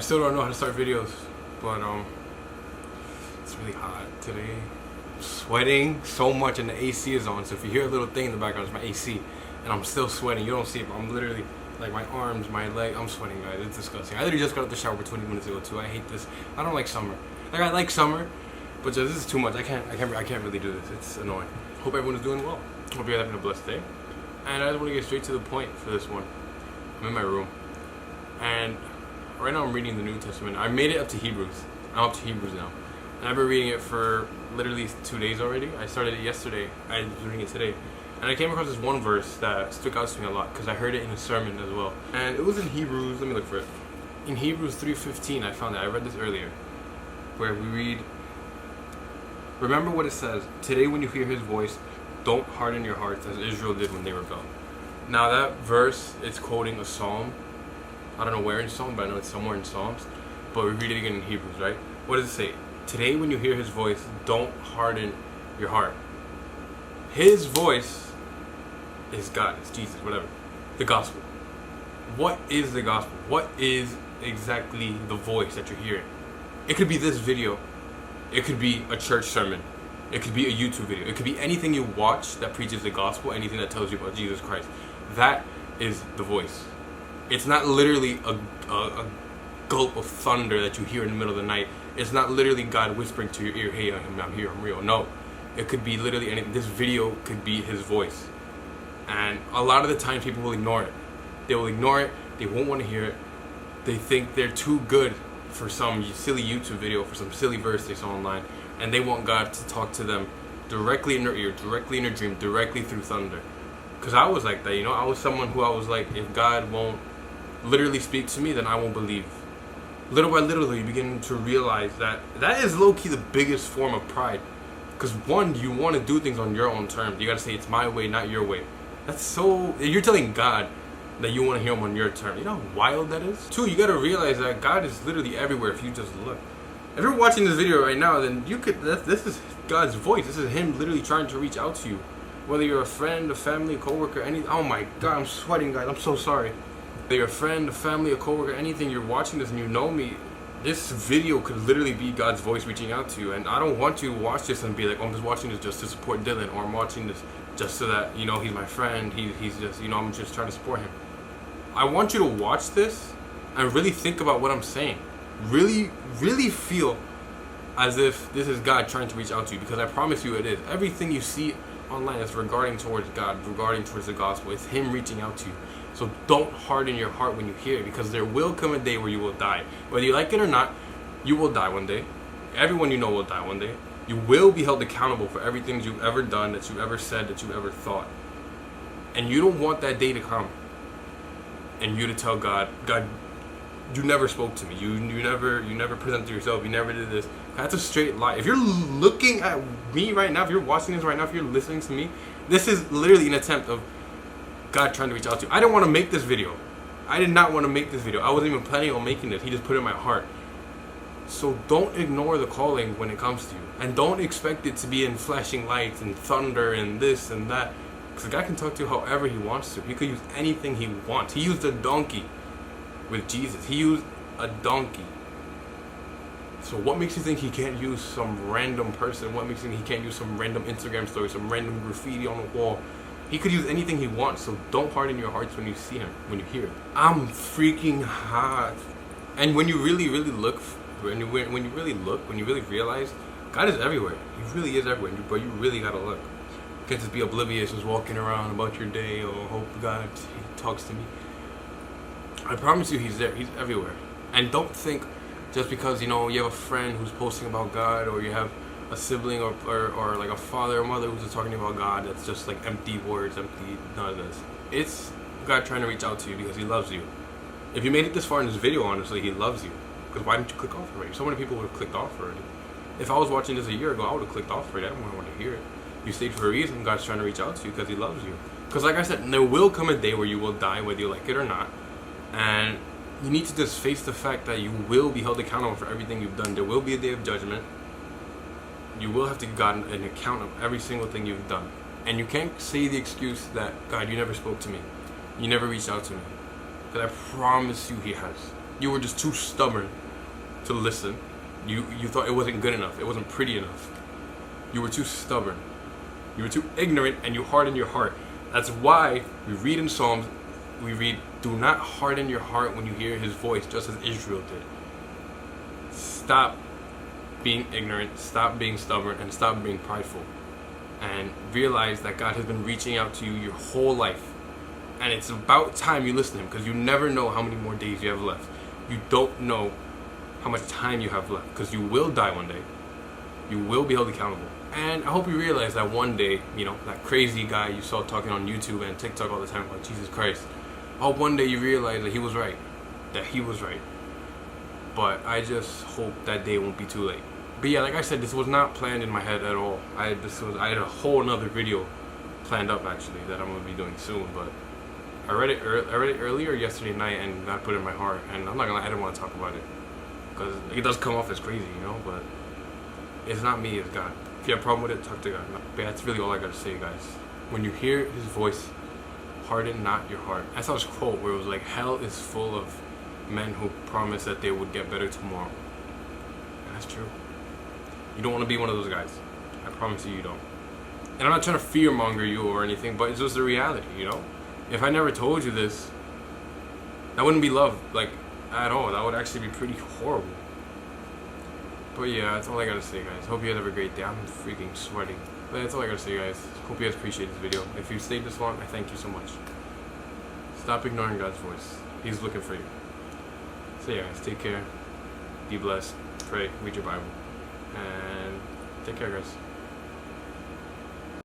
I still don't know how to start videos, but it's really hot today. I'm sweating so much and the AC is on, so if you hear a little thing in the background, it's my AC, and I'm still sweating. You don't see it, but I'm literally, like, my arms, my leg, I'm sweating, guys. It's disgusting. I literally just got out the shower 20 minutes ago too. I hate this. I don't like summer. Like, I like summer, but just, this is too much. I can't really do this. It's annoying. Hope everyone is doing well. Hope you're having a blessed day. And I just want to get straight to the point for this one. I'm in my room, and right now I'm reading the New Testament. I made it up to Hebrews. I'm up to Hebrews now. And I've been reading it for literally 2 days already. I started it yesterday. I was reading it today. And I came across this one verse that stuck out to me a lot because I heard it in a sermon as well. And it was in Hebrews. Let me look for it. In Hebrews 3:15, I found it. I read this earlier, where we read, "Remember what it says, today when you hear his voice, don't harden your hearts as Israel did when they rebelled." Now that verse is quoting a psalm. I don't know where in Psalm, but I know it's somewhere in Psalms. But we read it again in Hebrews, right? What does it say? Today when you hear his voice, don't harden your heart. His voice is God, it's Jesus, whatever. The gospel. What is the gospel? What is exactly the voice that you're hearing? It could be this video. It could be a church sermon. It could be a YouTube video. It could be anything you watch that preaches the gospel, anything that tells you about Jesus Christ. That is the voice. It's not literally a gulp of thunder that you hear in the middle of the night. It's not literally God whispering to your ear, "Hey, I'm here, I'm real." No. It could be literally anything. This video could be his voice. And a lot of the time people will ignore it. They will ignore it. They won't want to hear it. They think they're too good for some silly YouTube video, for some silly verse they saw online. And they want God to talk to them directly in their ear, directly in their dream, directly through thunder. Because I was like that, you know? I was someone who I was like, if God won't literally speak to me, then I won't believe. Little by little, you begin to realize that that is low-key the biggest form of pride. Because one, you want to do things on your own terms. You got to say, it's my way, not your way. That's so... You're telling God that you want to hear him on your terms. You know how wild that is? Two, you got to realize that God is literally everywhere if you just look. If you're watching this video right now, then you could... This is God's voice. This is him literally trying to reach out to you. Whether you're a friend, a family, a coworker, anything. Oh my God, I'm sweating, guys. I'm so sorry. Whether you're a friend, a family, a coworker, anything, you're watching this and you know me, this video could literally be God's voice reaching out to you. And I don't want you to watch this and be like, oh, I'm just watching this just to support Dylan, or I'm watching this just so that, you know, he's my friend. He's just, you know, I'm just trying to support him. I want you to watch this and really think about what I'm saying. Really, really feel as if this is God trying to reach out to you, because I promise you it is. Everything you see online is regarding towards God, regarding towards the gospel. It's him reaching out to you. So don't harden your heart when you hear it, because there will come a day where you will die. Whether you like it or not, you will die one day. Everyone you know will die one day. You will be held accountable for everything you've ever done, that you've ever said, that you've ever thought. And you don't want that day to come and you to tell God, God, you never spoke to me. You never presented yourself. You never did this. That's a straight lie. If you're looking at me right now, if you're watching this right now, if you're listening to me, this is literally an attempt of God trying to reach out to you. I didn't want to make this video. I did not want to make this video. I wasn't even planning on making this. He just put it in my heart. So don't ignore the calling when it comes to you. And don't expect it to be in flashing lights and thunder and this and that. Because God can talk to you however he wants to. He could use anything he wants. He used a donkey with Jesus. He used a donkey. So what makes you think he can't use some random person? What makes you think he can't use some random Instagram story, some random graffiti on the wall? He could use anything he wants, so don't harden your hearts when you see him, when you hear it. I'm freaking hot. And when you really, really look, when you really realize, God is everywhere. He really is everywhere, but you really gotta look. You can't just be oblivious, just walking around about your day, or hope God talks to me. I promise you he's there. He's everywhere. And don't think just because, you know, you have a friend who's posting about God, or you have a sibling or like a father or mother who's just talking about God, that's just like empty words, empty, none of this. It's God trying to reach out to you because he loves you. If you made it this far in this video, honestly, he loves you. Because why didn't you click off already? So many people would have clicked off already. If I was watching this a year ago, I would have clicked off already. I don't want to hear it. You stayed for a reason. God's trying to reach out to you because he loves you. Because like I said, there will come a day where you will die, whether you like it or not. And you need to just face the fact that you will be held accountable for everything you've done. There will be a day of judgment. You will have to give God an account of every single thing you've done. And you can't say the excuse that, God, you never spoke to me. You never reached out to me. Because I promise you he has. You were just too stubborn to listen. You thought it wasn't good enough. It wasn't pretty enough. You were too stubborn. You were too ignorant, and you hardened your heart. That's why we read in Psalms, we read, do not harden your heart when you hear his voice, just as Israel did. Stop being ignorant, stop being stubborn, and stop being prideful. And realize that God has been reaching out to you your whole life. And it's about time you listen to him, because you never know how many more days you have left. You don't know how much time you have left, because you will die one day. You will be held accountable. And I hope you realize that one day, that crazy guy you saw talking on YouTube and TikTok all the time about Jesus Christ, I hope one day you realize that he was right. That he was right. But I just hope that day won't be too late. But yeah, like I said, this was not planned in my head at all. I had a whole another video planned up actually that I'm gonna be doing soon. But I read it earlier yesterday night, and God put it in my heart. And I'm not gonna lie, I didn't want to talk about it because it does come off as crazy, But it's not me, it's God. If you have a problem with it, talk to God. But that's really all I gotta say, guys. When you hear his voice, harden not your heart. I saw this quote where it was like, hell is full of men who promise that they would get better tomorrow. And that's true. You don't want to be one of those guys. I promise you, you don't. And I'm not trying to fear monger you or anything, but it's just the reality, If I never told you this, that wouldn't be love, at all. That would actually be pretty horrible. But yeah, that's all I gotta say, guys. Hope you guys have a great day. I'm freaking sweating. But that's all I gotta say, guys. Hope you guys appreciate this video. If you stayed this long, I thank you so much. Stop ignoring God's voice. He's looking for you. So yeah, guys, take care. Be blessed. Pray. Read your Bible. And take care, guys.